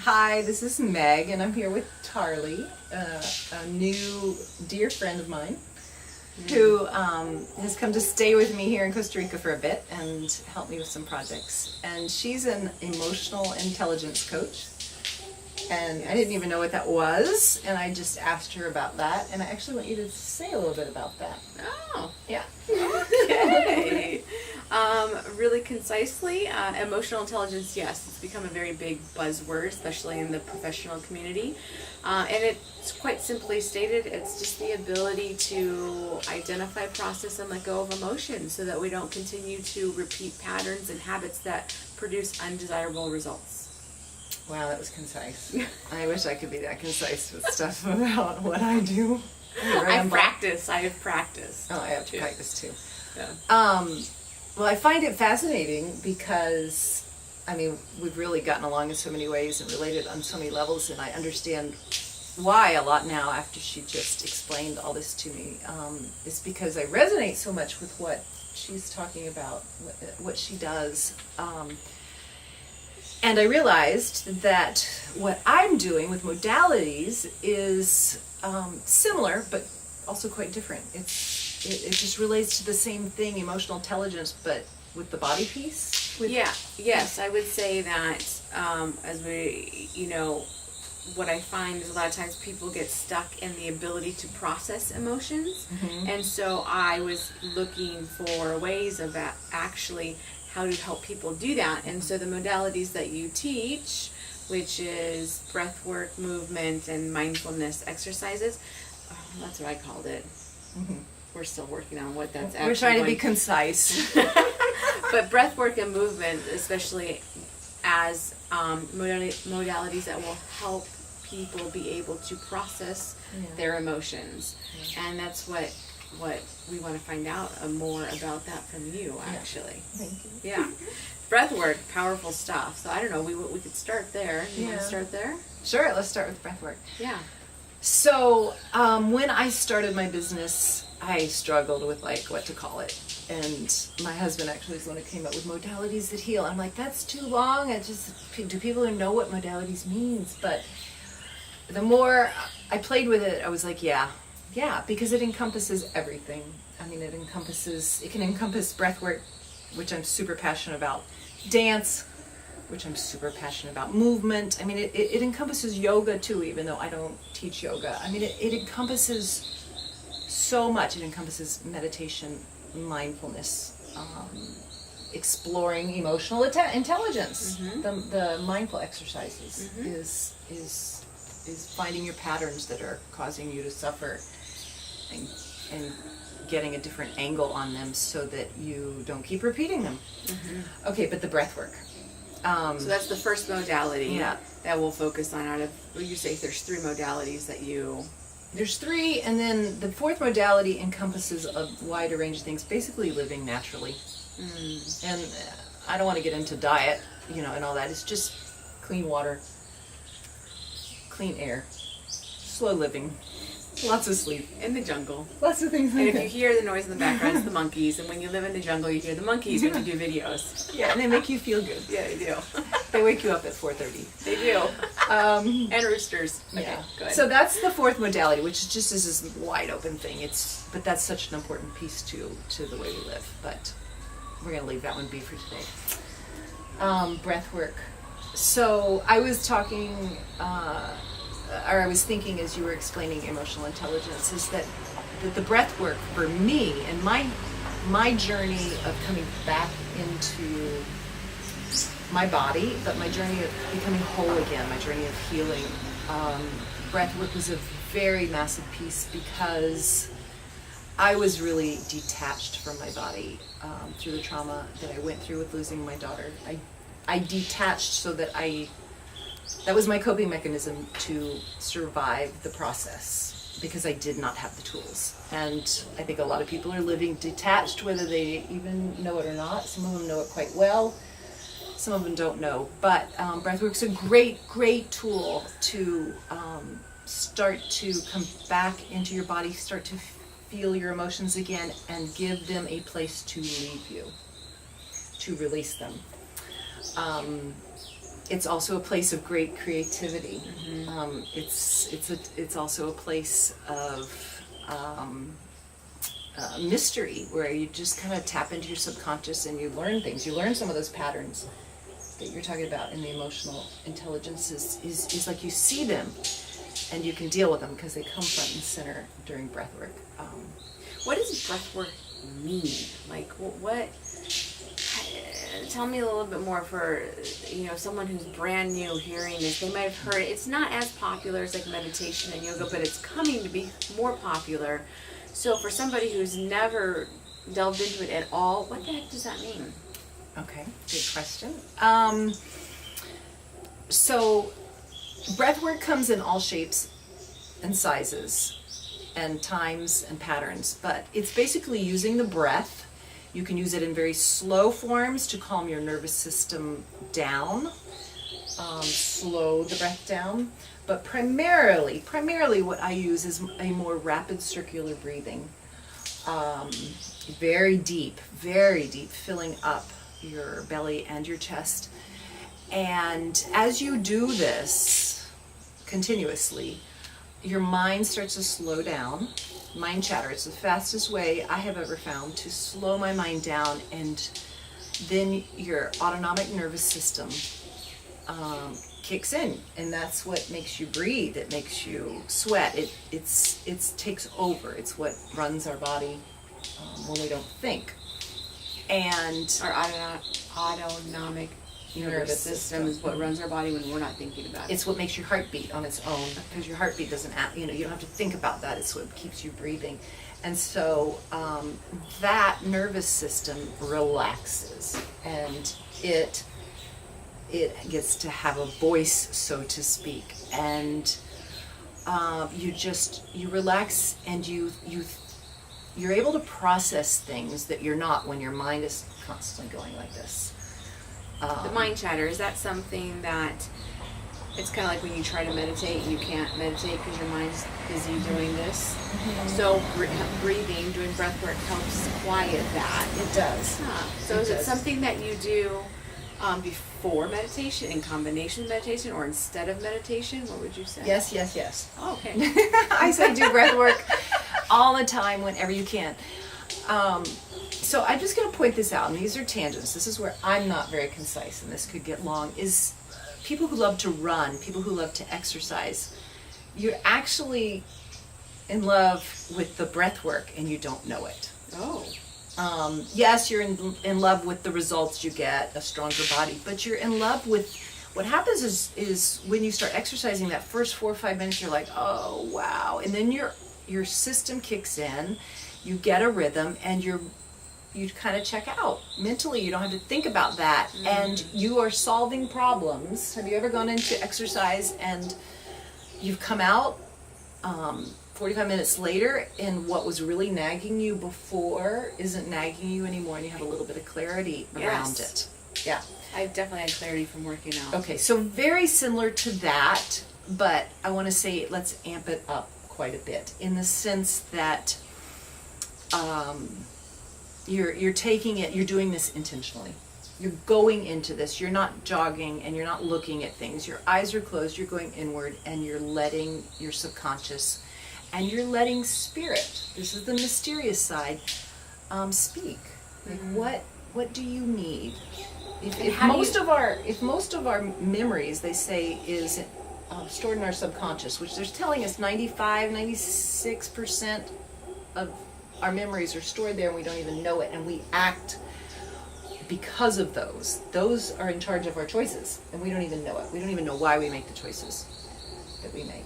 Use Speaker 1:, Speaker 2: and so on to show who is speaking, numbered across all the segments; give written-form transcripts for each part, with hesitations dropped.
Speaker 1: Hi, this is Meg, and I'm here with Tarly, a new dear friend of mine, who has come to stay with me here in Costa Rica for a bit and help me with some projects. And she's an emotional intelligence coach, and I didn't even know what that was, and I just asked her about that, and I actually want you to say a little bit about that.
Speaker 2: Oh,
Speaker 1: Yeah.
Speaker 2: okay. Really concisely, emotional intelligence, yes, it's become a very big buzzword, especially in the professional community. And it's quite simply stated, it's just the ability to identify, process, and let go of emotions so that we don't continue to repeat patterns and habits that produce undesirable results.
Speaker 1: Wow, that was concise. I wish I could be that concise with stuff about what I do.
Speaker 2: I have practiced.
Speaker 1: Oh, I have to practice too.
Speaker 2: Yeah.
Speaker 1: Well, I find it fascinating because, I mean, we've really gotten along in so many ways and related on so many levels, and I understand why a lot now after she just explained all this to me. It's because I resonate so much with what she's talking about, what she does. And I realized that what I'm doing with modalities is similar, but also quite different. It just relates to the same thing, emotional intelligence, but with the body piece.
Speaker 2: Yes, I would say that what I find is a lot of times people get stuck in the ability to process emotions. Mm-hmm. And so I was looking for ways of actually how to help people do that. And so the modalities that you teach, which is breathwork, movement, and mindfulness exercises, that's what I called it. Mm-hmm. We're still working on what that's actually.
Speaker 1: We're trying to be concise.
Speaker 2: But breathwork and movement, especially as modalities that will help people be able to process their emotions. Yeah. And that's what we want to find out more about that from you, actually.
Speaker 1: Thank you.
Speaker 2: Yeah. Breathwork, powerful stuff. So I don't know, we could start there. You want to start there?
Speaker 1: Sure, let's start with breathwork.
Speaker 2: Yeah.
Speaker 1: So when I started my business, I struggled with what to call it. And my husband actually is the one who came up with modalities that heal. I'm like, that's too long. Do people even know what modalities means? But the more I played with it, I was like, yeah, because it encompasses everything. I mean, it can encompass breathwork, which I'm super passionate about, dance, which I'm super passionate about, movement. I mean, it encompasses yoga too, even though I don't teach yoga. I mean, it encompasses so much. It encompasses meditation, mindfulness, exploring emotional intelligence. Mm-hmm. The mindful exercises is finding your patterns that are causing you to suffer and getting a different angle on them so that you don't keep repeating them. Mm-hmm. Okay, but the breath work.
Speaker 2: So that's the first modality that we'll focus on out of, you say there's 3 modalities that you...
Speaker 1: There's 3, and then the 4th modality encompasses a wider range of things, basically living naturally. Mm. And I don't want to get into diet, and all that. It's just clean water, clean air, slow living, lots of sleep.
Speaker 2: In the jungle.
Speaker 1: Lots of things like
Speaker 2: that.
Speaker 1: And
Speaker 2: if you hear the noise in the background, it's the monkeys. And when you live in the jungle, you hear the monkeys when you do videos.
Speaker 1: Yeah, and they make you feel good.
Speaker 2: Yeah, they do.
Speaker 1: They wake you up at 4:30.
Speaker 2: They do. And roosters. Okay,
Speaker 1: yeah.
Speaker 2: go ahead.
Speaker 1: So that's the 4th modality, which just is this wide open thing. But that's such an important piece to the way we live. But we're going to leave that one be for today. Breath work. So I was talking... I was thinking as you were explaining emotional intelligence, is that the breath work for me and my journey of coming back into my body, but my journey of becoming whole again, my journey of healing, breath work was a very massive piece because I was really detached from my body through the trauma that I went through with losing my daughter. I detached so that that was my coping mechanism to survive the process because I did not have the tools. And I think a lot of people are living detached, whether they even know it or not. Some of them know it quite well. Some of them don't know. But breathwork's a great, great tool to start to come back into your body, start to feel your emotions again, and give them a place to leave you, to release them. It's also a place of great creativity. It's also a place of mystery, where you just kind of tap into your subconscious and you learn things. You learn some of those patterns that you're talking about in the emotional intelligence is like you see them and you can deal with them because they come front and center during breath work.
Speaker 2: What does breath work mean? Like, what tell me a little bit more for, someone who's brand new hearing this. They might have heard it. It's not as popular as like meditation and yoga, but it's coming to be more popular. So for somebody who's never delved into it at all, what the heck does that mean?
Speaker 1: Okay, good question. So breathwork comes in all shapes and sizes and times and patterns, but it's basically using the breath. You can use it in very slow forms to calm your nervous system down, slow the breath down. But primarily what I use is a more rapid circular breathing. Very deep, filling up your belly and your chest. And as you do this continuously, your mind starts to slow down. Mind chatter, it's the fastest way I have ever found to slow my mind down, and then your autonomic nervous system kicks in, and that's what makes you breathe. It makes you sweat. It takes over. It's what runs our body when we don't think. And
Speaker 2: Our autonomic nervous system is what runs our body when we're not thinking about it.
Speaker 1: It's what makes your heart beat on its own, because your heartbeat doesn't, you don't have to think about that. It's what keeps you breathing. And so that nervous system relaxes, and it gets to have a voice, so to speak. And you relax, and you're able to process things that you're not when your mind is constantly going like this.
Speaker 2: The mind chatter, is that something that it's kind of like when you try to meditate and you can't meditate because your mind's busy doing this? Mm-hmm. So breathing, doing breath work helps quiet that.
Speaker 1: It does.
Speaker 2: So is it something that you do before meditation, in combination with meditation, or instead of meditation? What would you say?
Speaker 1: Yes.
Speaker 2: Oh, okay.
Speaker 1: I say do breath work all the time, whenever you can. So I'm just going to point this out, and these are tangents. This is where I'm not very concise, and this could get long, is people who love to run, people who love to exercise. You're actually in love with the breath work, and you don't know it.
Speaker 2: Oh.
Speaker 1: Yes, you're in love with the results you get, a stronger body, but you're in love with, what happens is when you start exercising, that first 4 or 5 minutes, you're like, oh, wow. And then your system kicks in, you get a rhythm, and you kind of check out. Mentally, you don't have to think about that. And you are solving problems. Have you ever gone into exercise and you've come out 45 minutes later, and what was really nagging you before isn't nagging you anymore, and you have a little bit of clarity around it? Yeah.
Speaker 2: I definitely had clarity from working out.
Speaker 1: Okay, so very similar to that, but I want to say let's amp it up quite a bit, in the sense that you're taking it, you're doing this intentionally. You're going into this. You're not jogging and you're not looking at things. Your eyes are closed, you're going inward, and you're letting your subconscious and you're letting spirit, this is the mysterious side, speak. Like, what do you need? If most of our memories, they say, is stored in our subconscious, which they're telling us 96% of our memories are stored there, and we don't even know it, and we act because of those. Those are in charge of our choices, and we don't even know it. We don't even know why we make the choices that we make.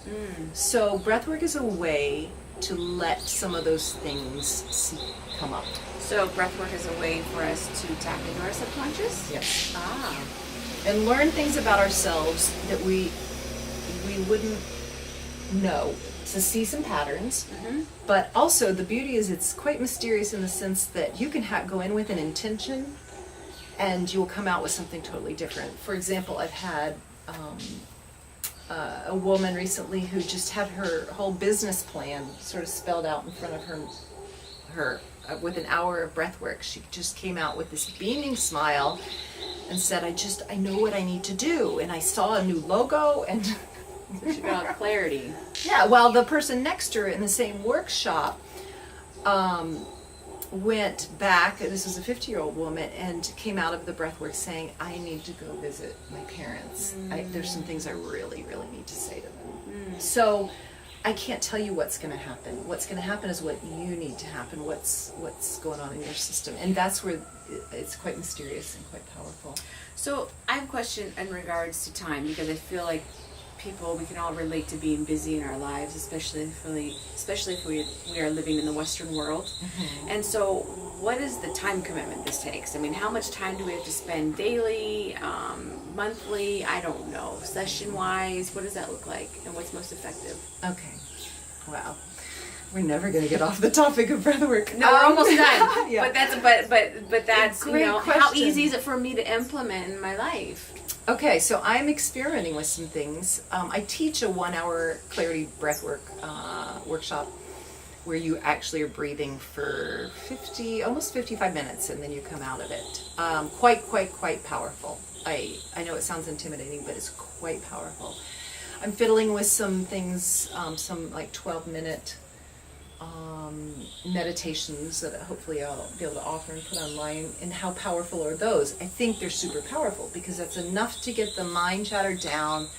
Speaker 1: So breathwork is a way to let some of those things come up.
Speaker 2: So breathwork is a way for us to tap into our subconscious?
Speaker 1: Yes.
Speaker 2: Ah.
Speaker 1: And learn things about ourselves that we wouldn't know. To see some patterns, but also the beauty is it's quite mysterious, in the sense that you can go in with an intention and you'll come out with something totally different. For example, I've had a woman recently who just had her whole business plan sort of spelled out in front of her with an hour of breath work. She just came out with this beaming smile, and said, I know what I need to do. And I saw a new logo and
Speaker 2: So she got clarity.
Speaker 1: yeah, well, the person next to her in the same workshop went back, this was a 50-year-old woman, and came out of the breathwork saying, I need to go visit my parents. There's some things I really, really need to say to them. So I can't tell you what's going to happen. What's going to happen is what you need to happen, what's going on in your system. And that's where it's quite mysterious and quite powerful.
Speaker 2: So I have a question in regards to time, because I feel like we can all relate to being busy in our lives, especially if we are living in the Western world. Mm-hmm. And so what is the time commitment this takes? I mean, how much time do we have to spend daily, monthly, I don't know, session-wise? What does that look like, and what's most effective?
Speaker 1: Okay. Wow. We're never going to get off the topic of breathwork.
Speaker 2: No, we're almost done.
Speaker 1: Yeah.
Speaker 2: But that's
Speaker 1: Great
Speaker 2: how
Speaker 1: question.
Speaker 2: easy is it for me to implement in my life?
Speaker 1: Okay, so I'm experimenting with some things. I teach a 1-hour clarity breathwork workshop where you actually are breathing for almost 55 minutes, and then you come out of it. Quite powerful. I know it sounds intimidating, but it's quite powerful. I'm fiddling with some things, some like 12-minute meditations that hopefully I'll be able to offer and put online. And how powerful are those? I think they're super powerful because that's enough to get the mind chatter down,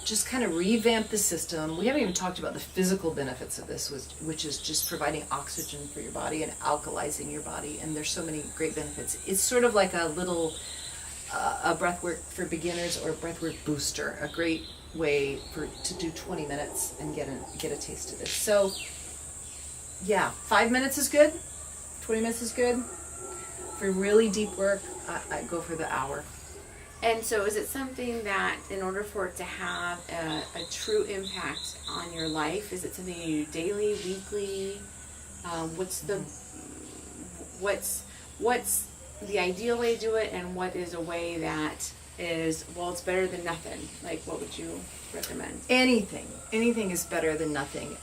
Speaker 1: just kind of revamp the system. We haven't even talked about the physical benefits of this, which is just providing oxygen for your body and alkalizing your body. And there's so many great benefits. It's sort of like a little a breathwork for beginners or a breathwork booster, a great way to do 20 minutes and get a taste of this. So yeah, 5 minutes is good, 20 minutes is good. For really deep work, I go for the hour.
Speaker 2: And so is it something that, in order for it to have a true impact on your life, is it something you do daily, weekly? What's the ideal way to do it, and what is a way that is, well, it's better than nothing? Like, what would you recommend? Anything is better than nothing.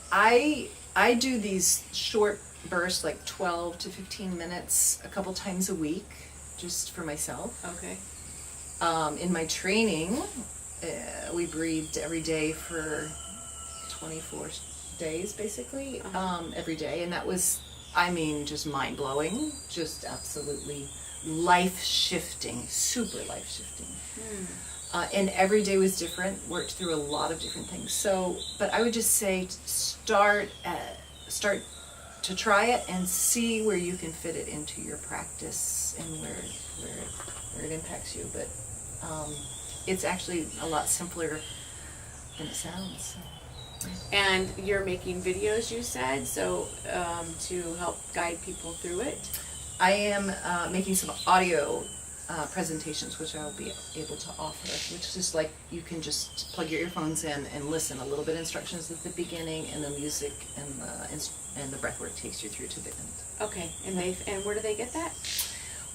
Speaker 2: I do these short bursts, like 12 to 15 minutes, a couple times a week, just for myself. Okay.
Speaker 1: In my training, we breathed every day for 24 days, basically, every day. And that was, just mind-blowing, just absolutely life-shifting, super life-shifting. And every day was different, worked through a lot of different things. So, but I would just say start to try it and see where you can fit it into your practice and where it impacts you. But it's actually a lot simpler than it sounds.
Speaker 2: And you're making videos, you said, so to help guide people through it?
Speaker 1: I am making some audio presentations, which I will be able to offer, which is like you can just plug your earphones in and listen. A little bit of instructions at the beginning, and the music and the breathwork takes you through to the end.
Speaker 2: Okay, and where do they get that?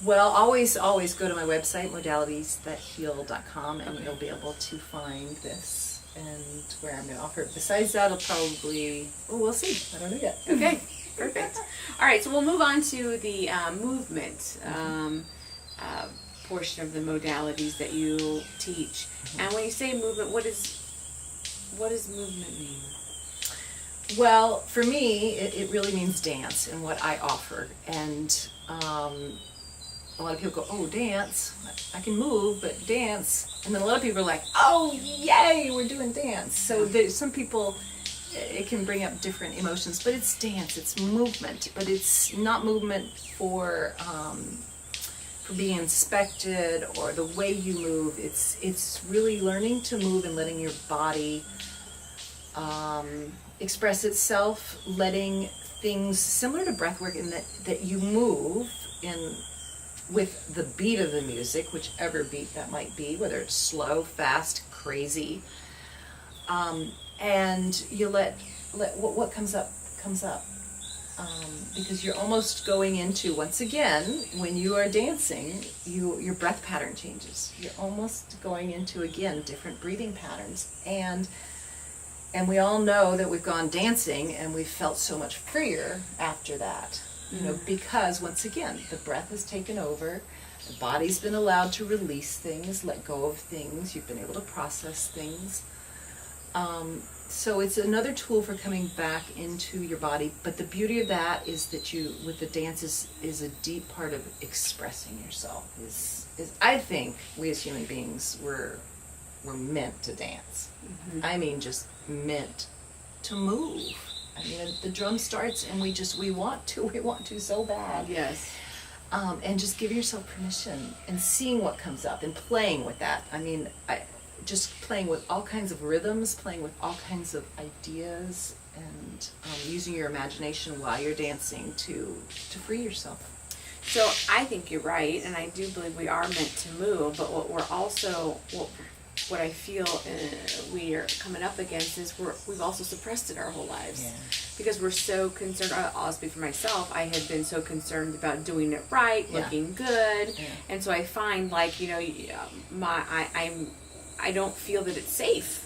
Speaker 1: Well, always go to my website, modalitiesthatheal.com, and you'll be able to find this and where I'm going to offer it. Besides that, we'll see. I don't know yet.
Speaker 2: Okay, perfect. All right, so we'll move on to the movement portion of the modalities that you teach. And when you say movement, what does movement mean?
Speaker 1: Well, for me, it really means dance and what I offer. And a lot of people go, oh, dance, I can move, but dance. And then a lot of people are like, oh, yay, we're doing dance. So there's some people, it can bring up different emotions, but it's dance, it's movement. But it's not movement for being inspected or the way you move. It's really learning to move and letting your body express itself, letting things similar to breathwork in that you move in with the beat of the music, whichever beat that might be, whether it's slow, fast, crazy, and you let what comes up comes up. Because you're almost going into, once again, when you are dancing, your breath pattern changes. You're almost going into, again, different breathing patterns. And we all know that we've gone dancing and we've felt so much freer after that. Because, once again, the breath has taken over. The body's been allowed to release things, let go of things. You've been able to process things. So it's another tool for coming back into your body. But the beauty of that is that you, with the dance, is a deep part of expressing yourself. Is I think we as human beings were meant to dance. Mm-hmm. I mean, just meant to move. I mean, the drum starts and we want to so bad.
Speaker 2: Yes.
Speaker 1: And just giving yourself permission and seeing what comes up and playing with that. I mean, just playing with all kinds of rhythms, playing with all kinds of ideas, and using your imagination while you're dancing to free yourself.
Speaker 2: So I think you're right, and I do believe we are meant to move, but what I feel we are coming up against is we've also suppressed it our whole lives.
Speaker 1: Yeah.
Speaker 2: Because we're so concerned. I'll speak for myself. I had been so concerned about doing it right, looking good, and so I find, like, I don't feel that it's safe,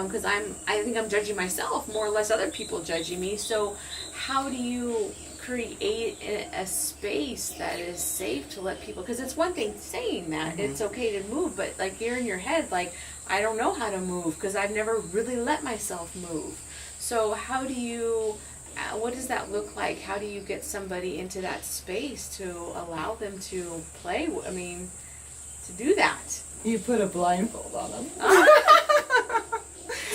Speaker 2: because I think I'm judging myself more or less. Other people judging me. So how do you create a space that is safe to let people? Because it's one thing saying that it's okay to move, but like you're in your head, like, I don't know how to move because I've never really let myself move. So how do you? What does that look like? How do you get somebody into that space to allow them to play? I mean, to do that.
Speaker 1: You put a blindfold on them.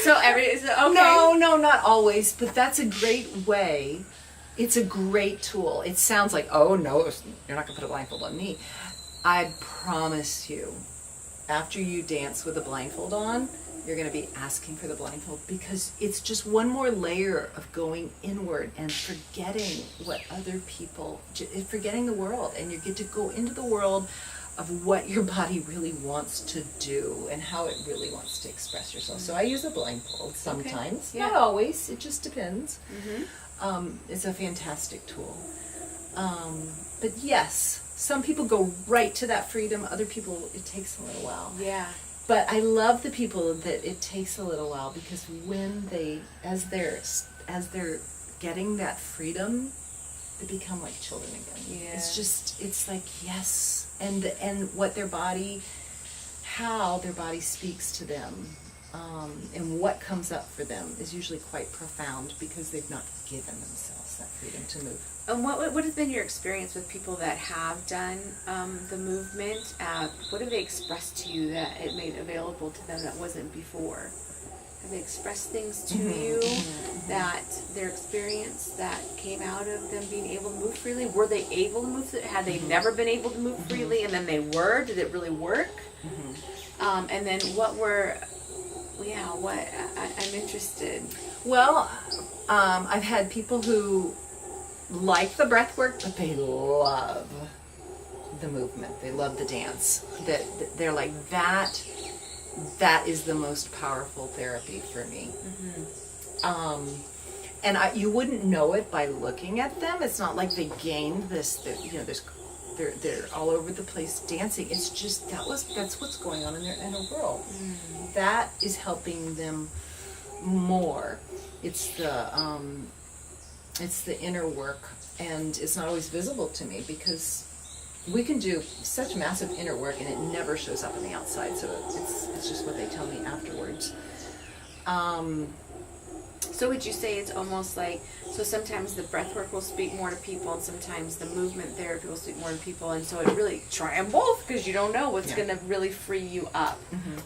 Speaker 2: So okay.
Speaker 1: No, not always, but that's a great way. It's a great tool. It sounds like, oh no, you're not going to put a blindfold on me. I promise you, after you dance with a blindfold on, you're going to be asking for the blindfold, because it's just one more layer of going inward and forgetting what other people, forgetting the world, and you get to go into the world of what your body really wants to do and how it really wants to express yourself. So I use a blindfold sometimes, not always, it just depends. It's a fantastic tool. But yes, some people go right to that freedom, other people it takes a little while.
Speaker 2: Yeah.
Speaker 1: But I love the people that it takes a little while, because when as they're getting that freedom, they become like children again.
Speaker 2: Yeah.
Speaker 1: It's like, yes, and what how their body speaks to them, and what comes up for them is usually quite profound, because they've not given themselves that freedom to move.
Speaker 2: And what has been your experience with people that have done the movement? What have they expressed to you that it made available to them that wasn't before? Have they expressed things to you that their experience that came out of them being able to move freely? Were they able to move? Had they never been able to move freely, and then they were? Did it really work? And then I'm interested.
Speaker 1: Well, I've had people who like the breath work, but they love the movement. They love the dance. That they're like, that is the most powerful therapy for me. And you wouldn't know it by looking at them. It's not like they gained this. They're all over the place dancing. It's just that's what's going on in their inner world. That is helping them more. It's the inner work, and it's not always visible to me, because we can do such massive inner work and it never shows up on the outside. So it's just what they tell me afterwards.
Speaker 2: So would you say it's almost like, so sometimes the breath work will speak more to people, and sometimes the movement therapy will speak more to people, and so it really, try them both, because you don't know what's going to really free you up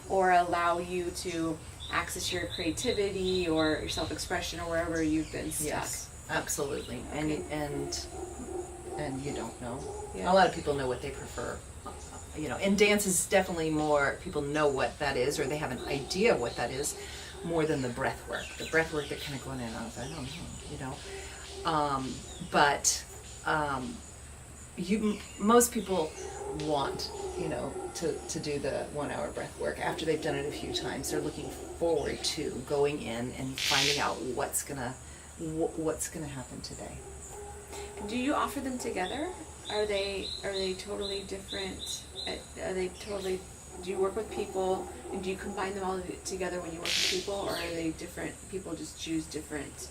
Speaker 2: or allow you to access your creativity or your self-expression or wherever you've been stuck.
Speaker 1: Yes, absolutely.
Speaker 2: Okay.
Speaker 1: And you don't know.
Speaker 2: Yeah.
Speaker 1: A lot of people know what they prefer. And dance is definitely more, people know what that is, or they have an idea of what that is, more than the breath work. The breath work, they're kind of going in and out, I don't know, most people want, to do the 1 hour breath work. After they've done it a few times, they're looking forward to going in and finding out what's gonna happen today.
Speaker 2: Do you offer them together? Are they totally different? Do you work with people, and do you combine them all together when you work with people, or are they different? People just choose different.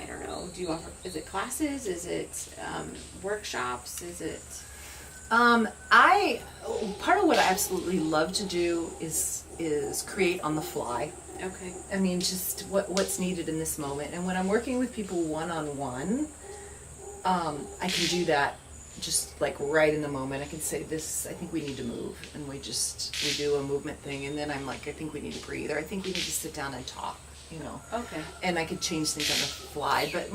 Speaker 2: I don't know. Do you offer? Is it classes? Is it workshops? Is it?
Speaker 1: I part of what I absolutely love to do is create on the fly.
Speaker 2: Okay.
Speaker 1: I mean, just what's needed in this moment. And when I'm working with people one-on-one, I can do that just like right in the moment. I can say, I think we need to move. And we do a movement thing. And then I'm like, I think we need to breathe. Or I think we need to sit down and talk,
Speaker 2: Okay.
Speaker 1: And I could change things on the fly. But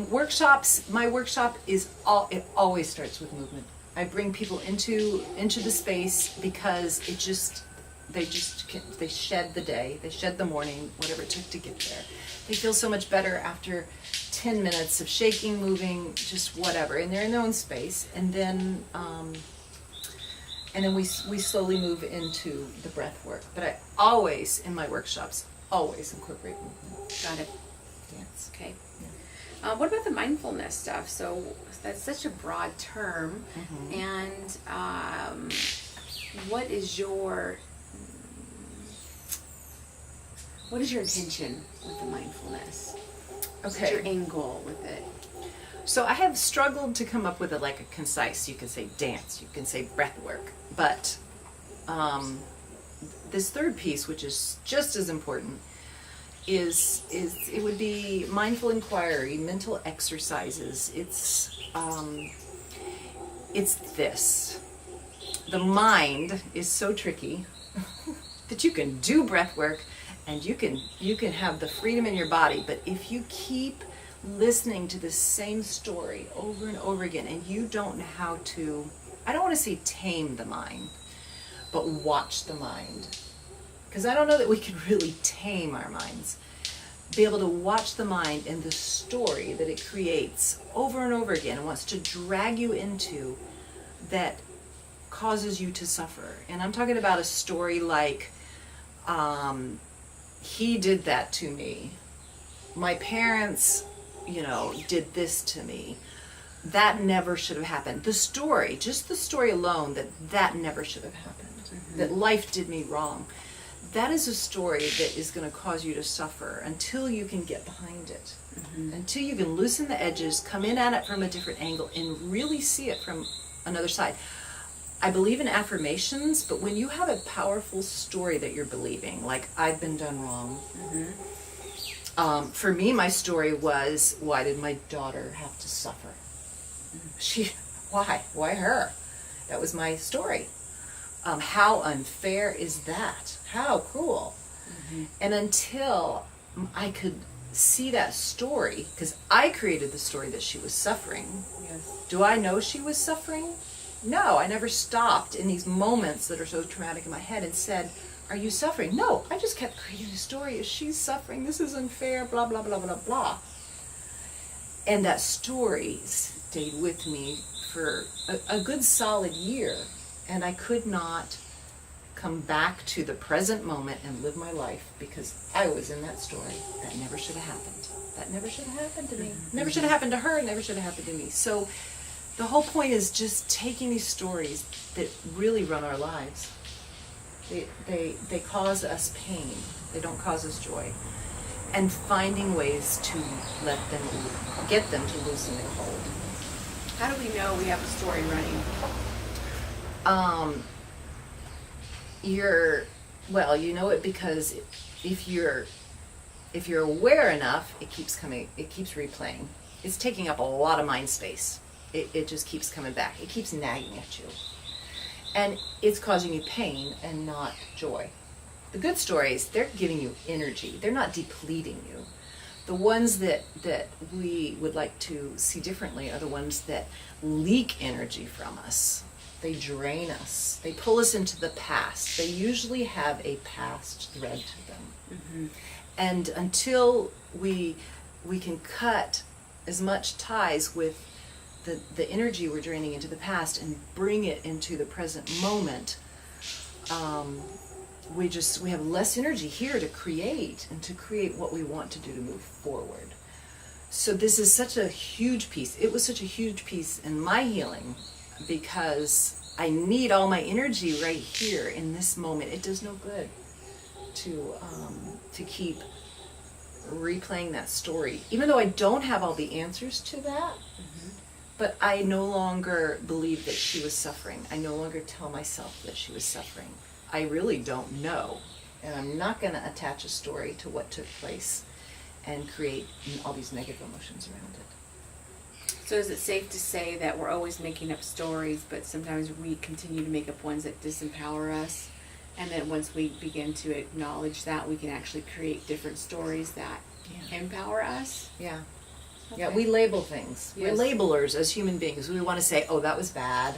Speaker 1: my workshop it always starts with movement. I bring people into the space because they shed the day, they shed the morning, whatever it took to get there. They feel so much better after 10 minutes of shaking, moving, just whatever, and they're in their own space. And then we slowly move into the breath work. But I always, in my workshops, always incorporate movement.
Speaker 2: Got it.
Speaker 1: Dance.
Speaker 2: Okay.
Speaker 1: Yeah.
Speaker 2: What about the mindfulness stuff? So that's such a broad term.
Speaker 1: Mm-hmm.
Speaker 2: And what is your intention with the mindfulness?
Speaker 1: Okay.
Speaker 2: What's your end goal with it?
Speaker 1: So I have struggled to come up with a concise, you can say dance, you can say breath work, but this third piece, which is just as important, is it would be mindful inquiry, mental exercises. It's this. The mind is so tricky that you can do breath work and you can have the freedom in your body, but if you keep listening to the same story over and over again and you don't know how to, I don't want to say tame the mind, but watch the mind. Because I don't know that we can really tame our minds. Be able to watch the mind and the story that it creates over and over again and wants to drag you into that causes you to suffer. And I'm talking about a story like, he did that to me. My parents, did this to me. That never should have happened. The story, just the story alone, that never should have happened. Mm-hmm. That life did me wrong. That is a story that is going to cause you to suffer until you can get behind it. Mm-hmm. Until you can loosen the edges, come in at it from a different angle, and really see it from another side. I believe in affirmations, but when you have a powerful story that you're believing, like I've been done wrong. Mm-hmm. For me, my story was, why did my daughter have to suffer? Why her? That was my story. How unfair is that? How cruel. Mm-hmm. And until I could see that story, because I created the story that she was suffering. Yes. Do I know she was suffering? No, I never stopped in these moments that are so traumatic in my head and said, are you suffering? No, I just kept creating a story. Is she suffering? This is unfair, blah, blah, blah, blah, blah. And that story stayed with me for a good solid year. And I could not come back to the present moment and live my life because I was in that story. That never should have happened. That never should have happened to me. Mm-hmm. Never should have happened to her. Never should have happened to me. So the whole point is just taking these stories that really run our lives. They cause us pain. They don't cause us joy. And finding ways to get them to loosen and hold.
Speaker 2: How do we know we have a story running?
Speaker 1: You know it because if you're aware enough, it keeps replaying. It's taking up a lot of mind space. It just keeps coming back. It keeps nagging at you. And it's causing you pain and not joy. The good stories, they're giving you energy. They're not depleting you. The ones that we would like to see differently are the ones that leak energy from us. They drain us. They pull us into the past. They usually have a past thread to them. Mm-hmm. And until we can cut as much ties with the energy we're draining into the past and bring it into the present moment, we have less energy here to create what we want to do to move forward. So this is such a huge piece. It was such a huge piece in my healing because I need all my energy right here in this moment. It does no good to keep replaying that story, even though I don't have all the answers to that. Mm-hmm. But I no longer believe that she was suffering. I no longer tell myself that she was suffering. I really don't know. And I'm not going to attach a story to what took place and create all these negative emotions around it.
Speaker 2: So is it safe to say that we're always making up stories, but sometimes we continue to make up ones that disempower us? And then once we begin to acknowledge that, we can actually create different stories that empower us?
Speaker 1: Yeah.
Speaker 2: Okay.
Speaker 1: Yeah, we label things.
Speaker 2: Yes.
Speaker 1: We're labelers as human beings. We want to say, oh, that was bad.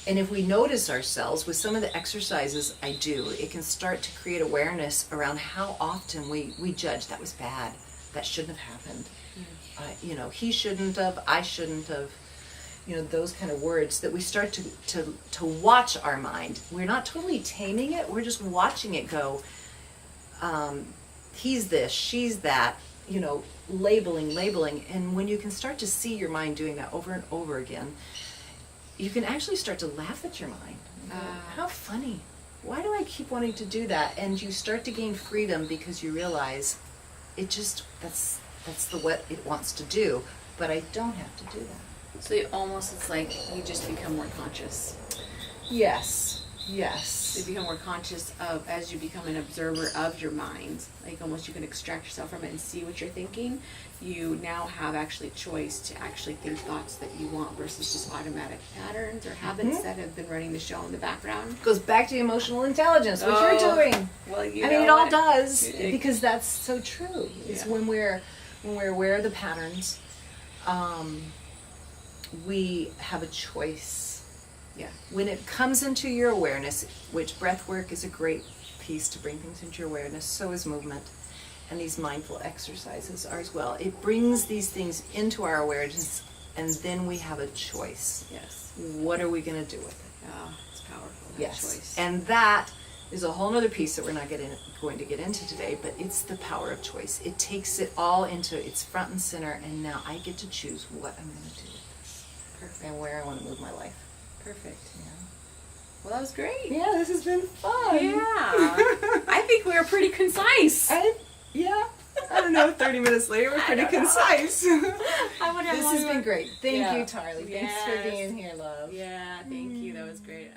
Speaker 1: And if we notice ourselves with some of the exercises I do, it can start to create awareness around how often we judge, that was bad, that shouldn't have happened. He shouldn't have, I shouldn't have. Those kind of words that we start to watch our mind. We're not totally taming it, we're just watching it go, he's this, she's that, labeling. And when you can start to see your mind doing that over and over again, you can actually start to laugh at your mind. How funny. Why do I keep wanting to do that? And you start to gain freedom because you realize that's what it wants to do, but I don't have to do that.
Speaker 2: So it's like you just become more conscious.
Speaker 1: Yes.
Speaker 2: You become more conscious of, as you become an observer of your mind, like almost you can extract yourself from it and see what you're thinking. You now have actually choice to actually think thoughts that you want versus just automatic patterns or habits that have been running the show in the background.
Speaker 1: Goes back to emotional intelligence, what you're doing.
Speaker 2: Well,
Speaker 1: it all does, because that's so true. It's when we're aware of the patterns, we have a choice.
Speaker 2: Yeah.
Speaker 1: When it comes into your awareness, which breath work is a great piece to bring things into your awareness, so is movement, and these mindful exercises are as well. It brings these things into our awareness, and then we have a choice.
Speaker 2: Yes.
Speaker 1: What are we going to do with it?
Speaker 2: Oh, it's powerful. That
Speaker 1: Yes.
Speaker 2: choice.
Speaker 1: And that is a whole other piece that we're not going to get into today, but it's the power of choice. It takes it all into its front and center, and now I get to choose what I'm going to do with this.
Speaker 2: Perfect.
Speaker 1: And where I want to move my life.
Speaker 2: Perfect.
Speaker 1: Yeah.
Speaker 2: Well, that was great.
Speaker 1: Yeah, this has been fun.
Speaker 2: Yeah. I think we were pretty concise.
Speaker 1: I don't know, 30 minutes later, we're pretty concise. This
Speaker 2: I would have
Speaker 1: has been great. Thank you, Tarly. Thanks for
Speaker 2: Yes.
Speaker 1: being here, love.
Speaker 2: Yeah, thank you. That was great.